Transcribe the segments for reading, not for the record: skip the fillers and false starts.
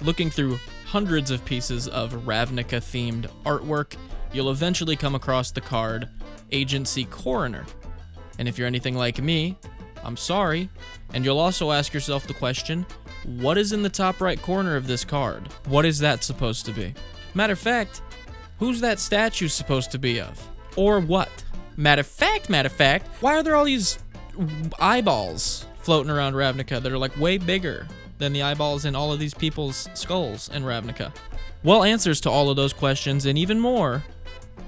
Looking through hundreds of pieces of Ravnica-themed artwork, you'll eventually come across the card Agency Coroner. And if you're anything like me, I'm sorry, and you'll also ask yourself the question, what is in the top right corner of this card? What is that supposed to be? Matter of fact, who's that statue supposed to be of? Or what? Matter of fact, why are there all these eyeballs floating around Ravnica that are like way bigger than the eyeballs in all of these people's skulls in Ravnica? Well, answers to all of those questions and even more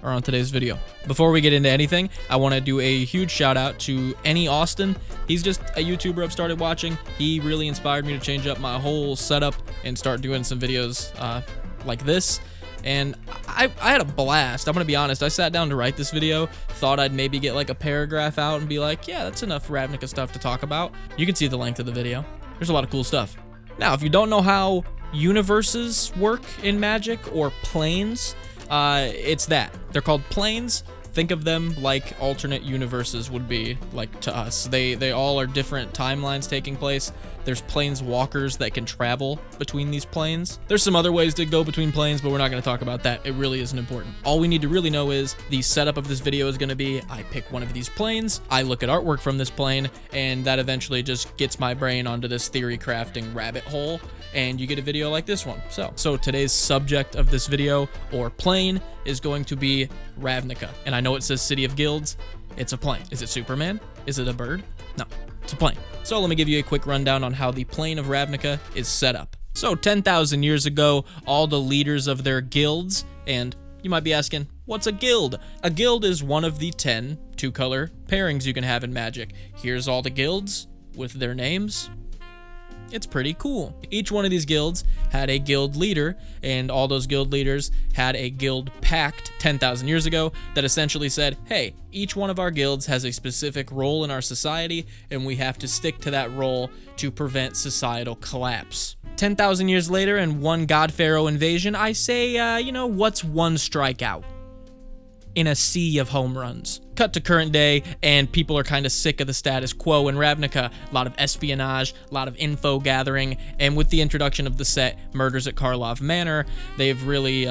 are on today's video. Before we get into anything, I want to do a huge shout out to Any Austin. He's just a YouTuber I've started watching. He really inspired me to change up my whole setup and start doing some videos like this. And I had a blast. I'm gonna be honest, I sat down to write this video, thought I'd maybe get like a paragraph out and be like, yeah, that's enough Ravnica stuff to talk about. You can see the length of the video. There's a lot of cool stuff. Now, if you don't know how universes work in Magic, or planes, it's that. They're called planes. Think of them like alternate universes would be like to us. They all are different timelines taking place. There's planeswalkers that can travel between these planes. There's some other ways to go between planes, but we're not going to talk about that. It really isn't important. All we need to really know is the setup of this video is going to be, I pick one of these planes, I look at artwork from this plane, and that eventually just gets my brain onto this theory crafting rabbit hole, and you get a video like this one. So today's subject of this video, or plane, is going to be Ravnica. And I know it says City of Guilds. It's a plane. Is it Superman? Is it a bird? No, it's a plane. So let me give you a quick rundown on how the plane of Ravnica is set up. So 10,000 years ago, all the leaders of their guilds, and you might be asking, what's a guild? A guild is one of the 10 two-color pairings you can have in Magic. Here's all the guilds with their names. It's pretty cool. Each one of these guilds had a guild leader, and all those guild leaders had a guild pact 10,000 years ago that essentially said, hey, each one of our guilds has a specific role in our society, and we have to stick to that role to prevent societal collapse. 10,000 years later, and one God Pharaoh invasion, I say, what's one strikeout in a sea of home runs? Cut to current day, and people are kind of sick of the status quo in Ravnica. A lot of espionage, a lot of info gathering, and with the introduction of the set Murders at Karlov Manor, they've really,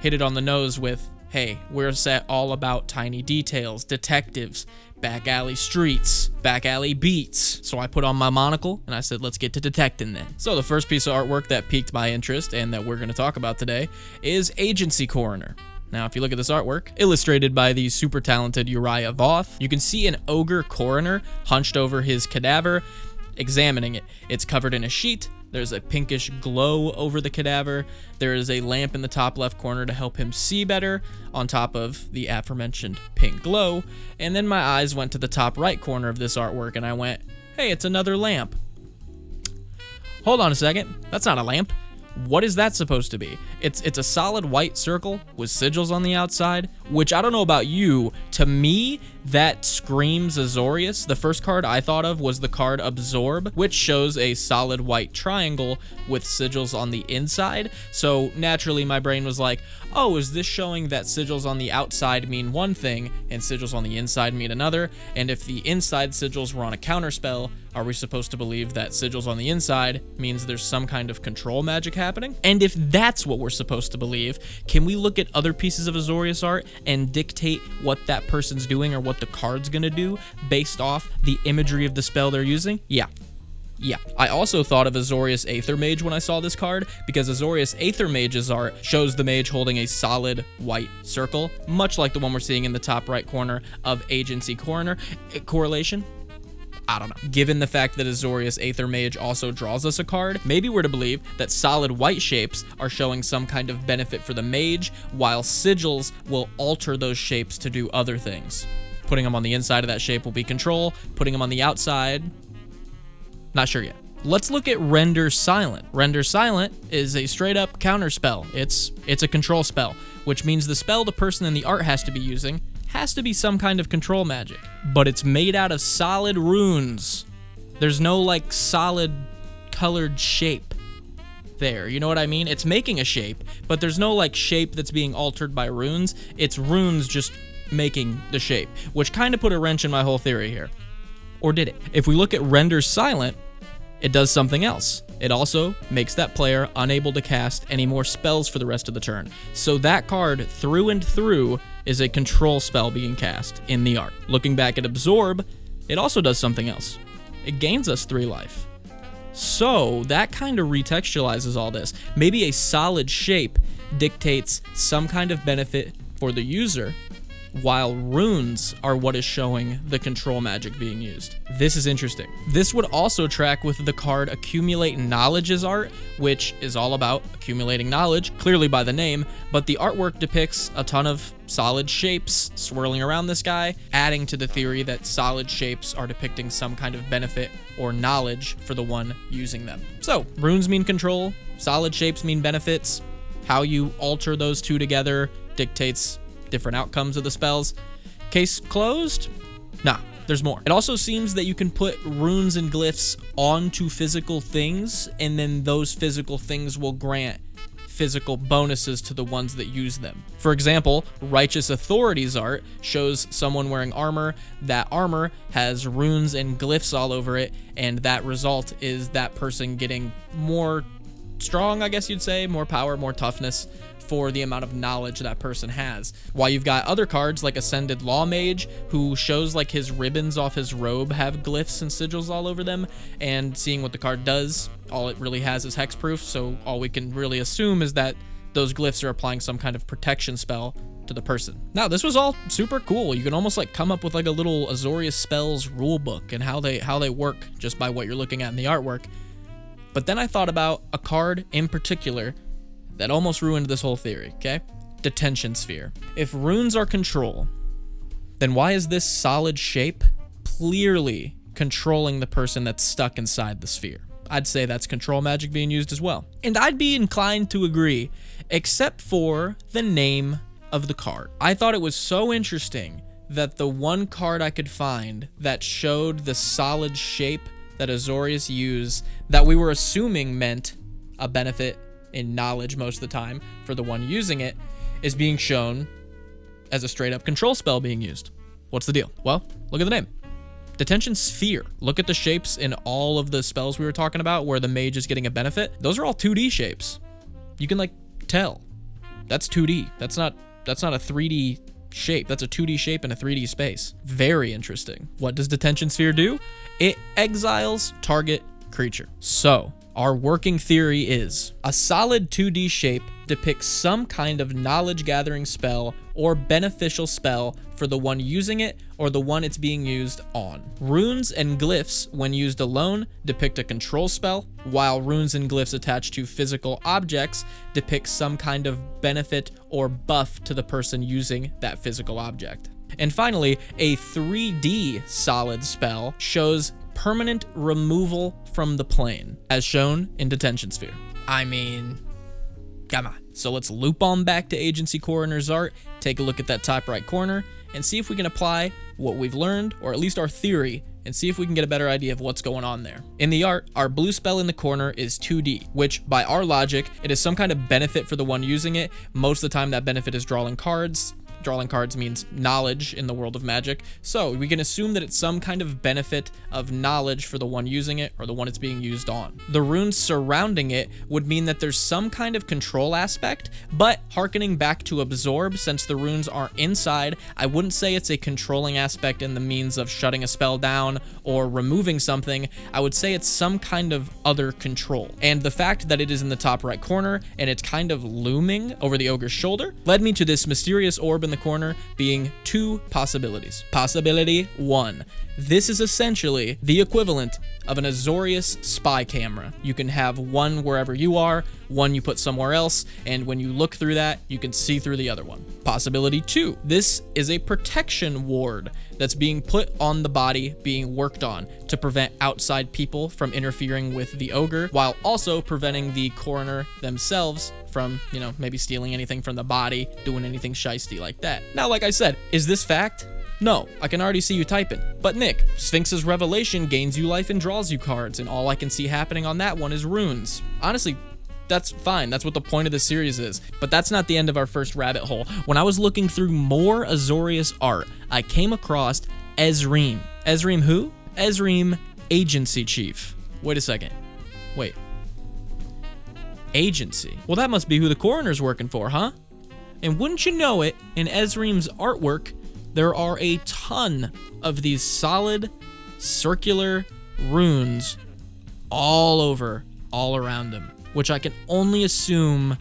hit it on the nose with, hey, we're a set all about tiny details, detectives, back alley streets, back alley beats. So I put on my monocle, and I said, let's get to detecting then. So the first piece of artwork that piqued my interest, and that we're going to talk about today, is Agency Coroner. Now, if you look at this artwork, illustrated by the super talented Uriah Voth, you can see an ogre coroner hunched over his cadaver, examining it. It's covered in a sheet. There's a pinkish glow over the cadaver. There is a lamp in the top left corner to help him see better, on top of the aforementioned pink glow. And then my eyes went to the top right corner of this artwork, and I went, hey, it's another lamp. Hold on a second. That's not a lamp. What is that supposed to be? It's a solid white circle with sigils on the outside, which I don't know about you. To me, that screams Azorius. The first card I thought of was the card Absorb, which shows a solid white triangle with sigils on the inside. So naturally, my brain was like, oh, is this showing that sigils on the outside mean one thing and sigils on the inside mean another? And if the inside sigils were on a counterspell, are we supposed to believe that sigils on the inside means there's some kind of control magic happening? And if that's what we're supposed to believe, can we look at other pieces of Azorius art and dictate what that person's doing or what the card's gonna do based off the imagery of the spell they're using? Yeah. I also thought of Azorius Aether Mage when I saw this card, because Azorius Aether Mage's art shows the mage holding a solid white circle, much like the one we're seeing in the top right corner of Agency Coroner. Correlation? I don't know. Given the fact that Azorius Aether Mage also draws us a card, maybe we're to believe that solid white shapes are showing some kind of benefit for the mage, while sigils will alter those shapes to do other things. Putting them on the inside of that shape will be control, putting them on the outside, not sure yet. Let's look at Render Silent. Render Silent is a straight up counter spell. It's a control spell, which means the spell the person in the art has to be using has to be some kind of control magic, but it's made out of solid runes. There's no like solid colored shape there, you know what I mean? It's making a shape, but there's no like shape that's being altered by runes. It's runes just making the shape, which kind of put a wrench in my whole theory here. Or did it? If we look at Render Silent, it does something else. It also makes that player unable to cast any more spells for the rest of the turn. So that card, through and through, is a control spell being cast in the art. Looking back at Absorb, it also does something else. It gains us 3 life. So that kind of retextualizes all this. Maybe a solid shape dictates some kind of benefit for the user, while runes are what is showing the control magic being used. This is interesting. This would also track with the card Accumulate Knowledge's art, which is all about accumulating knowledge, clearly by the name, but the artwork depicts a ton of solid shapes swirling around this guy, adding to the theory that solid shapes are depicting some kind of benefit or knowledge for the one using them. So, runes mean control, solid shapes mean benefits. How you alter those two together dictates different outcomes of the spells. Case closed? Nah, there's more. It also seems that you can put runes and glyphs onto physical things, and then those physical things will grant physical bonuses to the ones that use them. For example, Righteous Authority's art shows someone wearing armor. That armor has runes and glyphs all over it, and that result is that person getting more strong, I guess you'd say, more power, more toughness for the amount of knowledge that person has. While you've got other cards like Ascended Law Mage, who shows like his ribbons off his robe have glyphs and sigils all over them, and seeing what the card does, all it really has is hexproof, so all we can really assume is that those glyphs are applying some kind of protection spell to the person. Now, this was all super cool. You can almost like come up with like a little Azorius spells rulebook and how they work just by what you're looking at in the artwork. But then I thought about a card in particular that almost ruined this whole theory, okay? Detention Sphere. If runes are control, then why is this solid shape clearly controlling the person that's stuck inside the sphere? I'd say that's control magic being used as well. And I'd be inclined to agree, except for the name of the card. I thought it was so interesting that the one card I could find that showed the solid shape that Azorius use, that we were assuming meant a benefit in knowledge most of the time for the one using it, is being shown as a straight up control spell being used. What's the deal? Well, look at the name. Detention Sphere. Look at the shapes in all of the spells we were talking about where the mage is getting a benefit. Those are all 2D shapes. You can like tell. That's 2D. That's not a 3D shape. That's a 2D shape in a 3D space. Very interesting. What does Detention Sphere do? It exiles target creature. So, our working theory is a solid 2D shape depicts some kind of knowledge gathering spell or beneficial spell for the one using it or the one it's being used on. Runes and glyphs, when used alone, depict a control spell, while runes and glyphs attached to physical objects depict some kind of benefit or buff to the person using that physical object. And finally, a 3D solid spell shows permanent removal from the plane, as shown in Detention Sphere. I mean, come on. So let's loop on back to Agency Coroner's art, take a look at that top right corner, and see if we can apply what we've learned, or at least our theory, and see if we can get a better idea of what's going on there. In the art, our blue spell in the corner is 2D, which, by our logic, it is some kind of benefit for the one using it. Most of the time, that benefit is drawing cards. Drawing cards means knowledge in the world of magic, so we can assume that it's some kind of benefit of knowledge for the one using it or the one it's being used on. The runes surrounding it would mean that there's some kind of control aspect, but harkening back to Absorb, since the runes aren't inside, I wouldn't say it's a controlling aspect in the means of shutting a spell down or removing something. I would say it's some kind of other control. And the fact that it is in the top right corner and it's kind of looming over the ogre's shoulder led me to this mysterious orb in the corner being 2 possibilities. Possibility 1. This is essentially the equivalent of an Azorius spy camera. You can have one wherever you are, one you put somewhere else, and when you look through that, you can see through the other one. Possibility 2. This is a protection ward that's being put on the body being worked on to prevent outside people from interfering with the ogre, while also preventing the coroner themselves from, maybe stealing anything from the body, doing anything shisty like that. Now, like I said, is this fact? No, I can already see you typing. But Nick, Sphinx's Revelation gains you life and draws you cards, and all I can see happening on that one is runes. Honestly, that's fine. That's what the point of this series is. But that's not the end of our first rabbit hole. When I was looking through more Azorius art, I came across Ezreem. Ezreem who? Ezreem, Agency Chief. Wait a second. Wait. Agency. Well, that must be who the coroner's working for, huh? And wouldn't you know it, in Ezreem's artwork, there are a ton of these solid, circular runes all around him, which I can only assume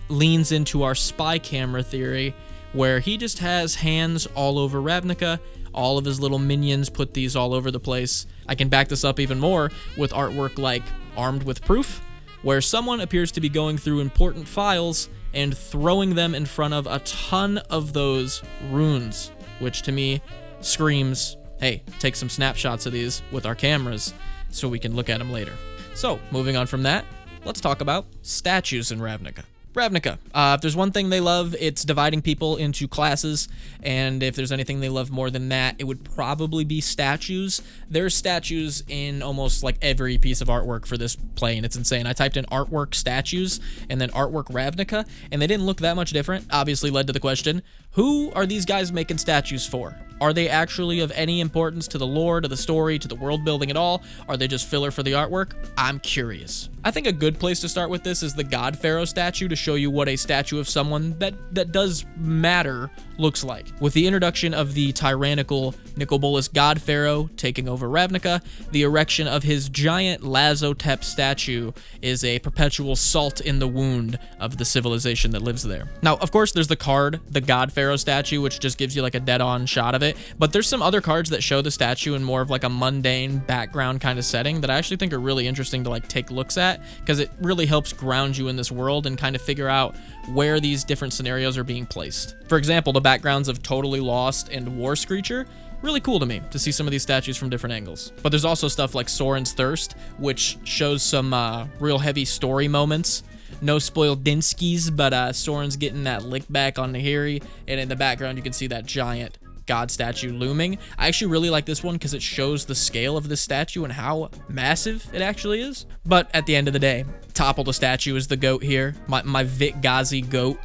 leans into our spy camera theory, where he just has hands all over Ravnica. All of his little minions put these all over the place. I can back this up even more with artwork like Armed with Proof, where someone appears to be going through important files and throwing them in front of a ton of those runes, which to me screams, hey, take some snapshots of these with our cameras so we can look at them later. So, moving on from that, let's talk about statues in Ravnica. Ravnica, if there's one thing they love, it's dividing people into classes, and if there's anything they love more than that, it would probably be statues. There's statues in almost like every piece of artwork for this plane. It's insane. I typed in artwork statues and then artwork Ravnica, and they didn't look that much different. Obviously led to the question, who are these guys making statues for? Are they actually of any importance to the lore, to the story, to the world building at all? Are they just filler for the artwork? I'm curious. I think a good place to start with this is the God Pharaoh statue to show you what a statue of someone that does matter looks like. With the introduction of the tyrannical Nicobolus God Pharaoh taking over Ravnica, the erection of his giant Lazotep statue is a perpetual salt in the wound of the civilization that lives there. Now, of course, there's the card, the God Pharaoh statue, which just gives you like a dead-on shot of it, but there's some other cards that show the statue in more of like a mundane background kind of setting that I actually think are really interesting to like take looks at, because it really helps ground you in this world and kind of figure out where these different scenarios are being placed. For example, the backgrounds of Totally Lost and War Screecher, really cool to me to see some of these statues from different angles. But there's also stuff like Soren's Thirst, which shows some real heavy story moments. No spoil-dinskies, but Soren's getting that lick back on Nahiri, and in the background you can see that giant God statue looming. I actually really like this one because it shows the scale of this statue and how massive it actually is. But at the end of the day, topple the statue is the goat here. My Vic Ghazi goat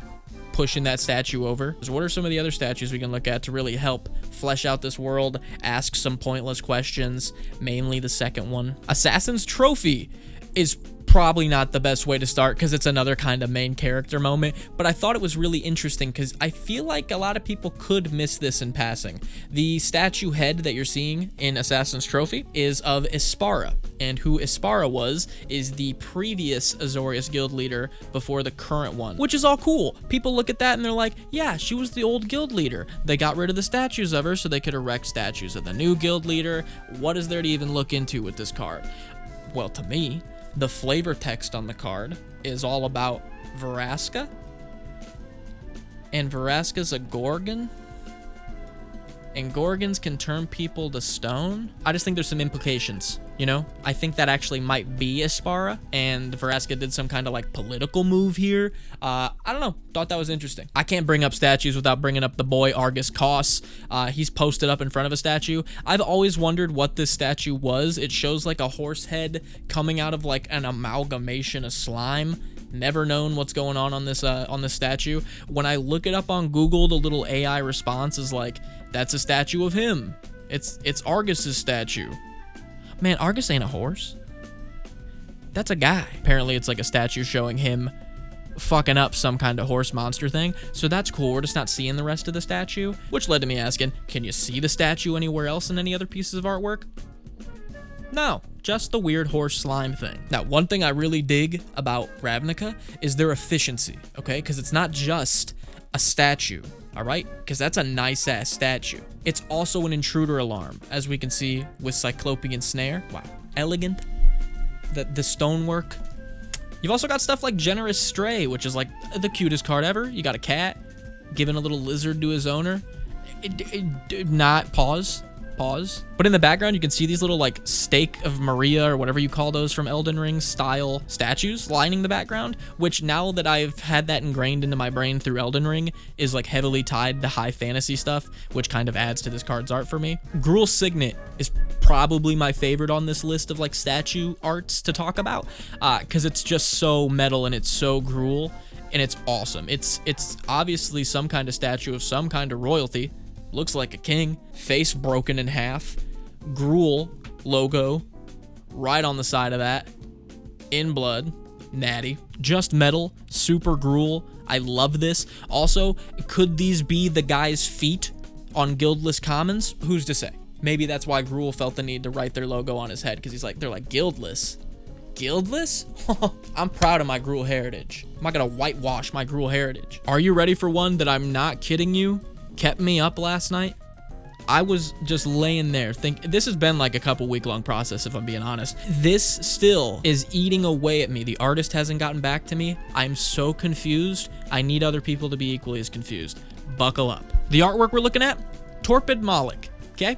pushing that statue over. So what are some of the other statues we can look at to really help flesh out this world, ask some pointless questions, mainly the second one? Assassin's Trophy is probably not the best way to start because it's another kind of main character moment, but I thought it was really interesting because I feel like a lot of people could miss this in passing. The statue head that you're seeing in Assassin's Trophy is of Ispara, and who Ispara was is the previous Azorius guild leader before the current one, which is all cool. People look at that and they're like, yeah, she was the old guild leader. They got rid of the statues of her so they could erect statues of the new guild leader. What is there to even look into with this card? Well, to me, the flavor text on the card is all about Vraska, and Vraska's a Gorgon, and Gorgons can turn people to stone. I just think there's some implications, you know? I think that actually might be Ispara, and Vraska did some kind of like political move here. I don't know, thought that was interesting. I can't bring up statues without bringing up the boy Argus Koss. He's posted up in front of a statue. I've always wondered what this statue was. It shows like a horse head coming out of like an amalgamation of slime. Never known what's going on this statue. When I look it up on Google, the little AI response is like, that's a statue of him. It's Argus's statue. Man, Argus ain't a horse. That's a guy. Apparently it's like a statue showing him fucking up some kind of horse monster thing. So that's cool. We're just not seeing the rest of the statue, which led to me asking, can you see the statue anywhere else in any other pieces of artwork? No, just the weird horse slime thing. Now, one thing I really dig about Ravnica is their efficiency, okay? Because it's not just a statue, all right? Because that's a nice-ass statue. It's also an intruder alarm, as we can see with Cyclopean Snare. Wow, elegant. The stonework. You've also got stuff like Generous Stray, which is like the cutest card ever. You got a cat giving a little lizard to his owner. Pause. But in the background, you can see these little like Stake of Maria or whatever you call those from Elden Ring style statues lining the background, which now that I've had that ingrained into my brain through Elden Ring is like heavily tied to high fantasy stuff, which kind of adds to this card's art for me. Gruul Signet is probably my favorite on this list of like statue arts to talk about because it's just so metal and it's so Gruul and it's awesome. It's obviously some kind of statue of some kind of royalty. Looks like a king, face broken in half, Gruul logo right on the side of that, in blood, natty. Just Metal, Super Gruel. I love this. Also, could these be the guy's feet on Guildless Commons? Who's to say? Maybe that's why Gruel felt the need to write their logo on his head, because they're like, Guildless? Guildless? I'm proud of my Gruel heritage. I'm not gonna whitewash my Gruel heritage. Are you ready for one that I'm not kidding you kept me up last night? I was just laying there this has been like a couple week-long process, if I'm being honest. This still is eating away at me. The artist hasn't gotten back to me. I'm so confused. I need other people to be equally as confused. Buckle up. The artwork we're looking at, Torpid Moloch, okay?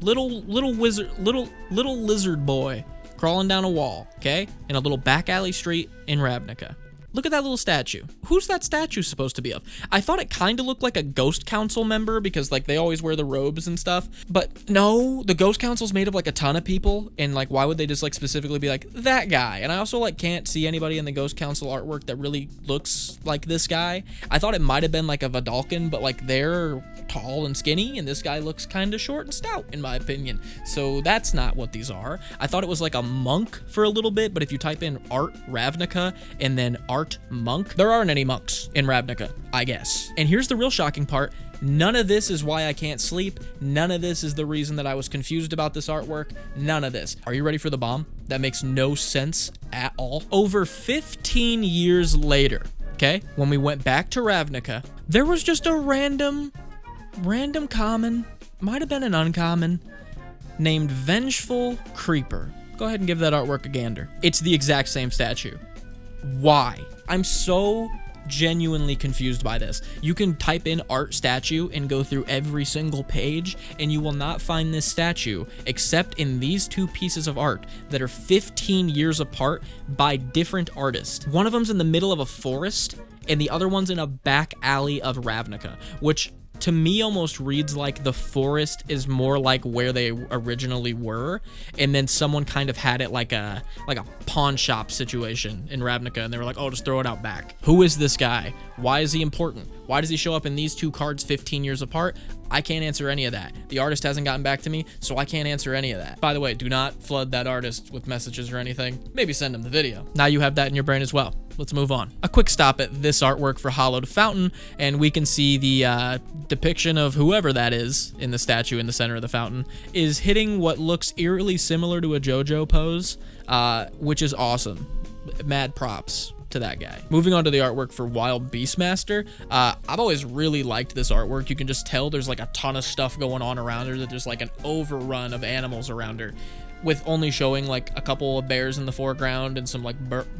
Little lizard boy crawling down a wall, okay? In a little back alley street in Ravnica. Look at that little statue. Who's that statue supposed to be of? I thought it kind of looked like a Ghost Council member because like they always wear the robes and stuff. But no, the Ghost Council's made of like a ton of people, and like why would they just like specifically be like that guy? And I also like can't see anybody in the Ghost Council artwork that really looks like this guy. I thought it might have been like a Vidalcan, but like they're tall and skinny, and this guy looks kind of short and stout in my opinion. So that's not what these are. I thought it was like a monk for a little bit, but if you type in art Ravnica and then art monk, there aren't any monks in Ravnica, I guess. And here's the real shocking part. None of this is why I can't sleep. None of this is the reason that I was confused about this artwork. None of this. Are you ready for the bomb? That makes no sense at all. Over 15 years later, okay, when we went back to Ravnica, there was just a random common, might have been an uncommon, named Vengeful Creeper. Go ahead and give that artwork a gander. It's the exact same statue. Why? I'm so genuinely confused by this. You can type in art statue and go through every single page, and you will not find this statue except in these two pieces of art that are 15 years apart by different artists. One of them's in the middle of a forest, and the other one's in a back alley of Ravnica, which to me almost reads like the forest is more like where they originally were, and then someone kind of had it like a pawn shop situation in Ravnica, and they were like, oh, just throw it out back. Who is this guy? Why is he important? Why does he show up in these two cards 15 years apart? I can't answer any of that. The artist hasn't gotten back to me, so I can't answer any of that. By the way, do not flood that artist with messages or anything. Maybe send him the video. Now you have that in your brain as well. Let's move on. A quick stop at this artwork for Hollowed Fountain, and we can see the depiction of whoever that is in the statue in the center of the fountain is hitting what looks eerily similar to a JoJo pose, which is awesome. Mad props to that guy. Moving on to the artwork for Wild Beastmaster. I've always really liked this artwork. You can just tell there's like a ton of stuff going on around her, that there's like an overrun of animals around her, with only showing like a couple of bears in the foreground and some like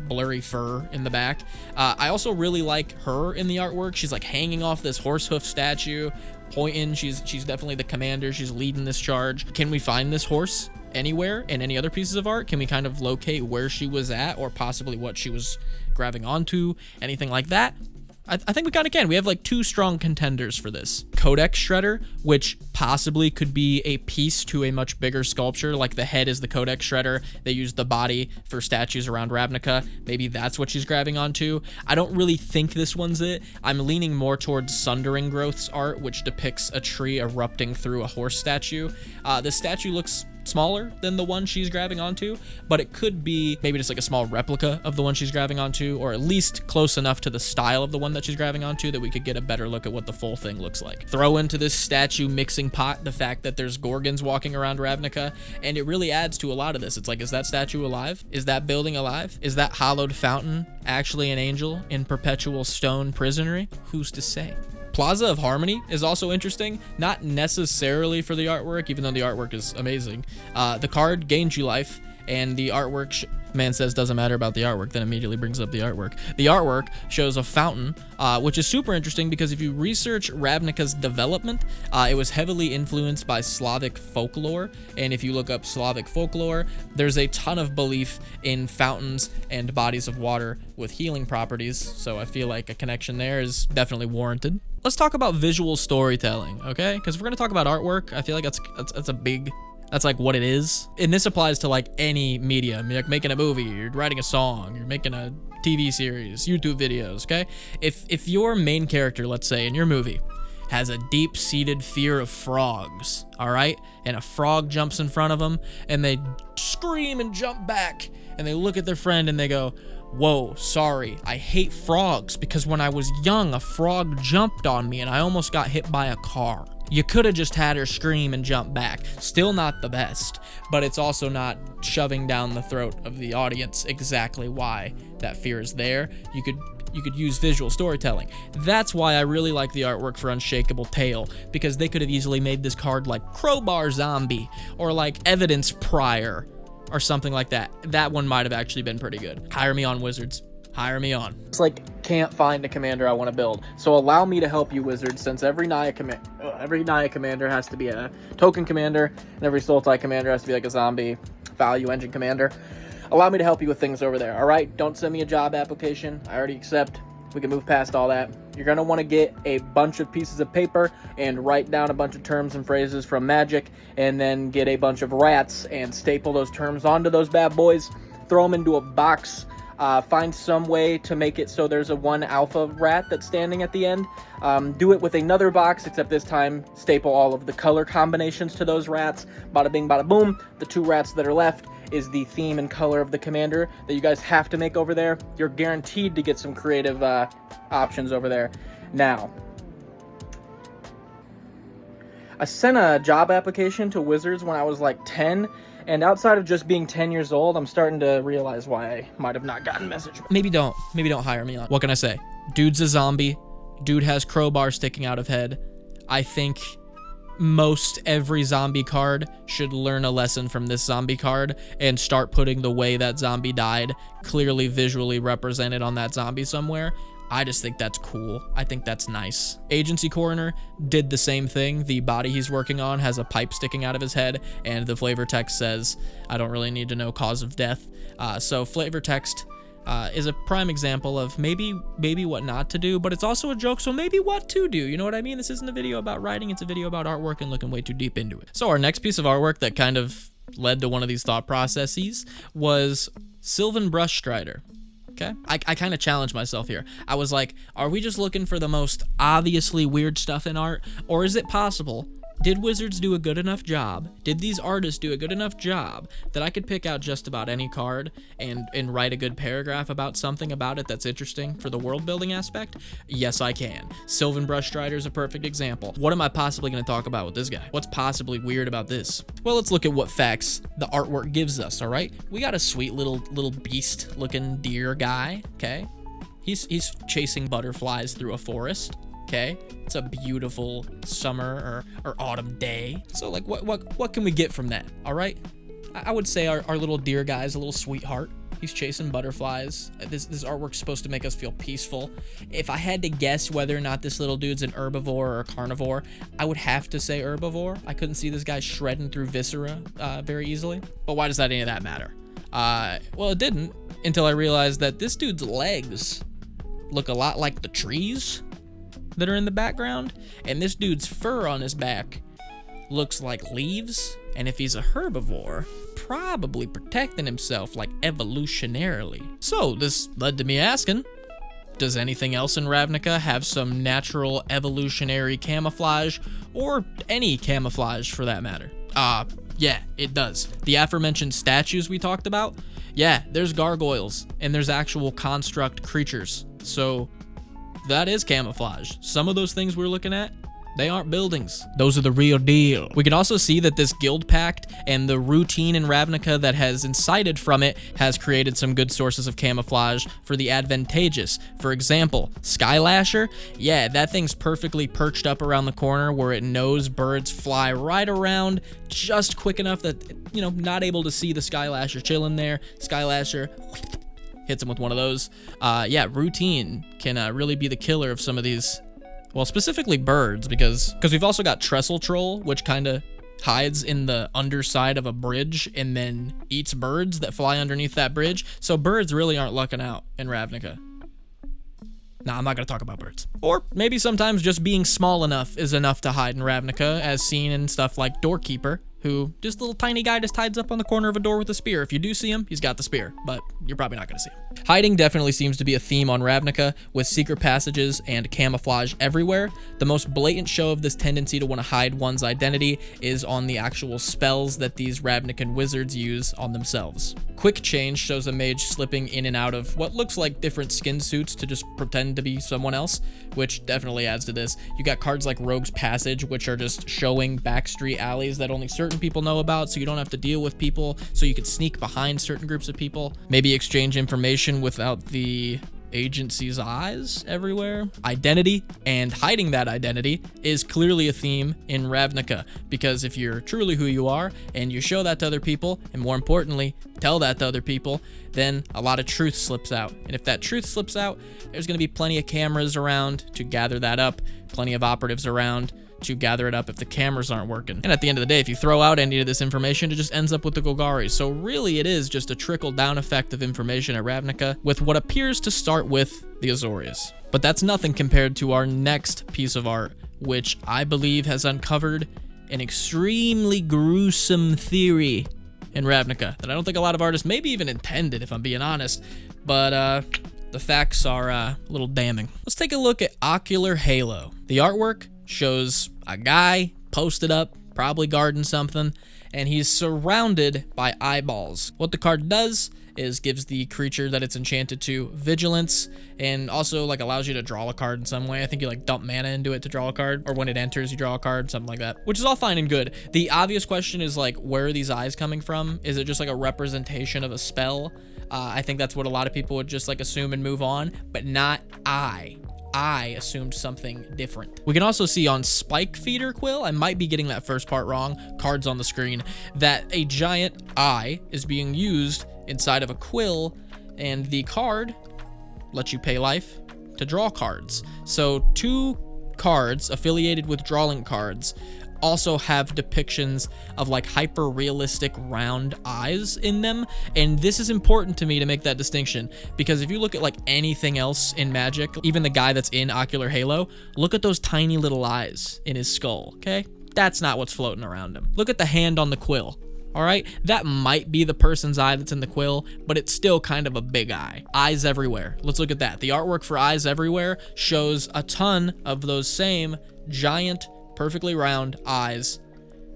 blurry fur in the back. I also really like her in the artwork. She's like hanging off this horse hoof statue, pointing. She's definitely the commander. She's leading this charge. Can we find this horse anywhere in any other pieces of art? Can we kind of locate where she was at, or possibly what she was grabbing onto, anything like that? I think we kind of can. We have like two strong contenders for this. Codex Shredder, which possibly could be a piece to a much bigger sculpture, like the head is the Codex Shredder. They use the body for statues around Ravnica. Maybe that's what she's grabbing onto. I don't really think this one's it. I'm leaning more towards Sundering Growth's art, which depicts a tree erupting through a horse statue. This statue looks smaller than the one she's grabbing onto, but it could be maybe just like a small replica of the one she's grabbing onto, or at least close enough to the style of the one that she's grabbing onto that we could get a better look at what the full thing looks like. Throw into this statue mixing pot the fact that there's Gorgons walking around Ravnica, and it really adds to a lot of this. It's like, is that statue alive? Is that building alive? Is that Hollowed Fountain actually an angel in perpetual stone prisonry? Who's to say? Plaza of Harmony is also interesting, not necessarily for the artwork, even though the artwork is amazing. The card gains you life, and the artwork, man says doesn't matter about the artwork, then immediately brings up the artwork. The artwork shows a fountain, which is super interesting because if you research Ravnica's development, it was heavily influenced by Slavic folklore, and if you look up Slavic folklore, there's a ton of belief in fountains and bodies of water with healing properties, so I feel like a connection there is definitely warranted. Let's talk about visual storytelling, okay? Because if we're gonna talk about artwork, I feel like that's a big, that's like what it is. And this applies to like any medium. You're like making a movie, you're writing a song, you're making a TV series, YouTube videos, okay? If your main character, let's say in your movie, has a deep-seated fear of frogs, all right? And a frog jumps in front of them, and they scream and jump back, and they look at their friend and they go, whoa, sorry, I hate frogs because when I was young, a frog jumped on me and I almost got hit by a car. You could have just had her scream and jump back. Still not the best, but it's also not shoving down the throat of the audience exactly why that fear is there. You could use visual storytelling. That's why I really like the artwork for Unshakable Tale, because they could have easily made this card like Crowbar Zombie or like Evidence Prior or something like that. That one might have actually been pretty good. Hire me on, Wizards. Hire me on. It's like, can't find a commander I want to build. So allow me to help you, Wizards, since every Naya commander has to be a token commander, and every Sultai commander has to be like a zombie value engine commander. Allow me to help you with things over there, all right? Don't send me a job application. I already accept. We can move past all that. You're going to want to get a bunch of pieces of paper and write down a bunch of terms and phrases from Magic, and then get a bunch of rats and staple those terms onto those bad boys. Throw them into a box. Find some way to make it so there's a 1 alpha rat that's standing at the end. Do it with another box, except this time staple all of the color combinations to those rats. Bada bing, bada boom. The 2 rats that are left is the theme and color of the commander that you guys have to make over there. You're guaranteed to get some creative options over there. Now, I sent a job application to Wizards when I was like 10, and outside of just being 10 years old, I'm starting to realize why I might have not gotten a message. Maybe don't hire me on. What can I say? Dude's a zombie. Dude has crowbar sticking out of head. I think most every zombie card should learn a lesson from this zombie card and start putting the way that zombie died clearly visually represented on that zombie somewhere. I just think that's cool. I think that's nice. Agency Coroner did the same thing. The body he's working on has a pipe sticking out of his head, and the flavor text says, I don't really need to know cause of death. So flavor text is a prime example of maybe what not to do, but it's also a joke, so maybe what to do. You know what I mean? This isn't a video about writing, it's a video about artwork and looking way too deep into it. So our next piece of artwork that kind of led to one of these thought processes was Sylvan Brush Strider. Okay, I kind of challenged myself here. I was like, are we just looking for the most obviously weird stuff in art? Or is it possible? Did Wizards do a good enough job? Did these artists do a good enough job that I could pick out just about any card and write a good paragraph about something about it that's interesting for the world building aspect? Yes, I can. Sylvan Brush Strider is a perfect example. What am I possibly going to talk about with this guy? What's possibly weird about this? Well, let's look at what facts the artwork gives us, all right? We got a sweet little beast looking deer guy, okay? He's chasing butterflies through a forest. Okay, it's a beautiful summer or autumn day. So like, what can we get from that? All right, I would say our little deer guy is a little sweetheart. He's chasing butterflies. This artwork's supposed to make us feel peaceful. If I had to guess whether or not this little dude's an herbivore or a carnivore, I would have to say herbivore. I couldn't see this guy shredding through viscera very easily. But why does any of that matter? Well, it didn't until I realized that this dude's legs look a lot like the trees that are in the background, and this dude's fur on his back looks like leaves, and if he's a herbivore, probably protecting himself like evolutionarily. So this led to me asking, does anything else in Ravnica have some natural evolutionary camouflage, or any camouflage for that matter? Yeah, it does. The aforementioned statues we talked about, yeah, there's gargoyles, and there's actual construct creatures, so that is camouflage. Some of those things we're looking at, they aren't buildings. Those are the real deal. We can also see that this guild pact and the routine in Ravnica that has incited from it has created some good sources of camouflage for the advantageous. For example, Skylasher, yeah, that thing's perfectly perched up around the corner where it knows birds fly right around just quick enough that, you know, not able to see the Skylasher chilling there. Skylasher hits him with one of those. Yeah, routine can really be the killer of some of these, well, specifically birds, because we've also got Trestle Troll, which kind of hides in the underside of a bridge and then eats birds that fly underneath that bridge. So birds really aren't lucking out in Ravnica. Nah, I'm not going to talk about birds. Or maybe sometimes just being small enough is enough to hide in Ravnica, as seen in stuff like Doorkeeper, who, just little tiny guy just hides up on the corner of a door with a spear. If you do see him, he's got the spear, but you're probably not going to see him. Hiding definitely seems to be a theme on Ravnica, with secret passages and camouflage everywhere. The most blatant show of this tendency to want to hide one's identity is on the actual spells that these Ravnican wizards use on themselves. Quick Change shows a mage slipping in and out of what looks like different skin suits to just pretend to be someone else, which definitely adds to this. You got cards like Rogue's Passage, which are just showing backstreet alleys that only certain people know about, so you don't have to deal with people, so you could sneak behind certain groups of people, maybe exchange information without the agency's eyes everywhere. Identity and hiding that identity is clearly a theme in Ravnica, because if you're truly who you are and you show that to other people, and more importantly, tell that to other people, then a lot of truth slips out. And if that truth slips out, there's going to be plenty of cameras around to gather that up, plenty of operatives around to gather it up if the cameras aren't working. And at the end of the day, if you throw out any of this information, it just ends up with the Golgari. So really, it is just a trickle-down effect of information at Ravnica, with what appears to start with the Azorius. But that's nothing compared to our next piece of art, which I believe has uncovered an extremely gruesome theory in Ravnica that I don't think a lot of artists maybe even intended, if I'm being honest. But the facts are a little damning. Let's take a look at Ocular Halo. The artwork shows a guy posted up, probably guarding something, and he's surrounded by eyeballs. What the card does is gives the creature that it's enchanted to vigilance, and also like allows you to draw a card in some way. I think you like dump mana into it to draw a card, or when it enters you draw a card, something like that, which is all fine and good. The obvious question is like, where are these eyes coming from? Is it just like a representation of a spell? I think that's what a lot of people would just like assume and move on, but not I assumed something different. We can also see on Spike Feeder Quill, I might be getting that first part wrong, cards on the screen, that a giant eye is being used inside of a quill, and the card lets you pay life to draw cards. So 2 cards affiliated with drawing cards also have depictions of like hyper realistic round eyes in them, and this is important to me to make that distinction, because if you look at like anything else in Magic, even the guy that's in Ocular Halo, look at those tiny little eyes in his skull. Okay, that's not what's floating around him. Look at the hand on the quill. All right, that might be the person's eye that's in the quill, but it's still kind of a big eye. Eyes everywhere. Let's look at that. The artwork for Eyes Everywhere shows a ton of those same giant, perfectly round eyes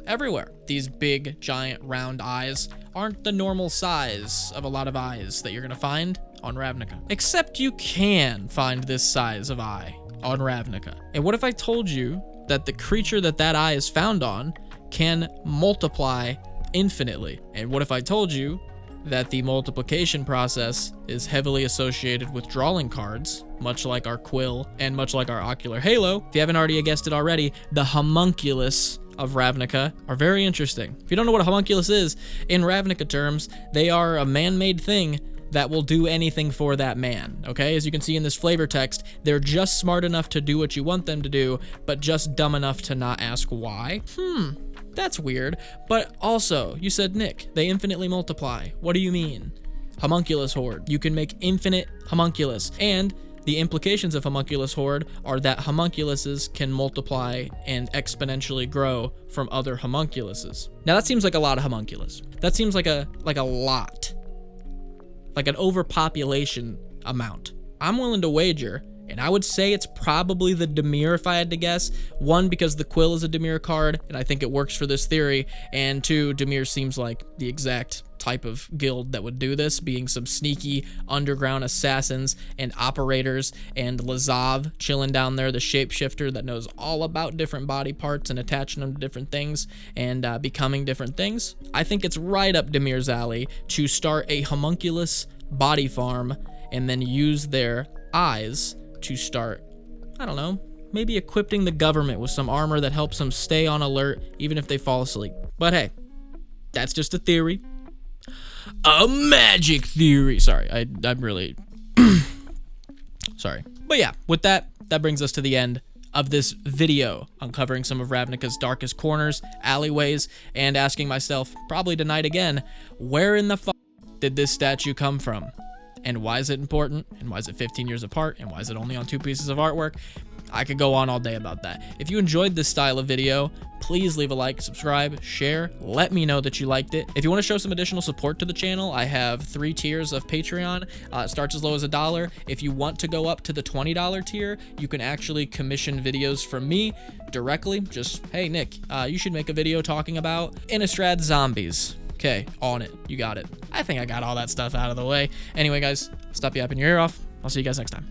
everywhere. These big, giant, round eyes aren't the normal size of a lot of eyes that you're gonna find on Ravnica. Except you can find this size of eye on Ravnica. And what if I told you that the creature that eye is found on can multiply infinitely? And what if I told you that the multiplication process is heavily associated with drawing cards, much like our Quill and much like our Ocular Halo? If you haven't already guessed it already, the homunculus of Ravnica are very interesting. If you don't know what a homunculus is, in Ravnica terms, they are a man-made thing that will do anything for that man, okay? As you can see in this flavor text, they're just smart enough to do what you want them to do, but just dumb enough to not ask why. That's weird. But also, you said, Nick, they infinitely multiply. What do you mean? Homunculus Horde. You can make infinite homunculus. And the implications of homunculus horde are that homunculuses can multiply and exponentially grow from other homunculuses. Now that seems like a lot of homunculus. That seems like a lot. Like an overpopulation amount. I'm willing to wager, and I would say it's probably the Dimir if I had to guess. 1, because the Quill is a Dimir card, and I think it works for this theory. And 2, Dimir seems like the exact type of guild that would do this, being some sneaky underground assassins and operators, and Lazav chilling down there, the shapeshifter that knows all about different body parts and attaching them to different things and becoming different things. I think it's right up Dimir's alley to start a homunculus body farm and then use their eyes to start, I don't know, maybe equipping the government with some armor that helps them stay on alert even if they fall asleep. But hey, that's just a theory. A magic theory. Sorry, I'm really sorry. But yeah, with that brings us to the end of this video, uncovering some of Ravnica's darkest corners, alleyways, and asking myself, probably tonight again, where in the fuck did this statue come from? And why is it important? And why is it 15 years apart? And why is it only on 2 pieces of artwork? I could go on all day about that. If you enjoyed this style of video, please leave a like, subscribe, share. Let me know that you liked it. If you want to show some additional support to the channel, I have 3 tiers of Patreon. It starts as low as $1. If you want to go up to the $20 tier, you can actually commission videos from me directly. Just, hey, Nick, you should make a video talking about Innistrad zombies. Okay, on it. You got it. I think I got all that stuff out of the way. Anyway, guys, stop yapping your ear off. I'll see you guys next time.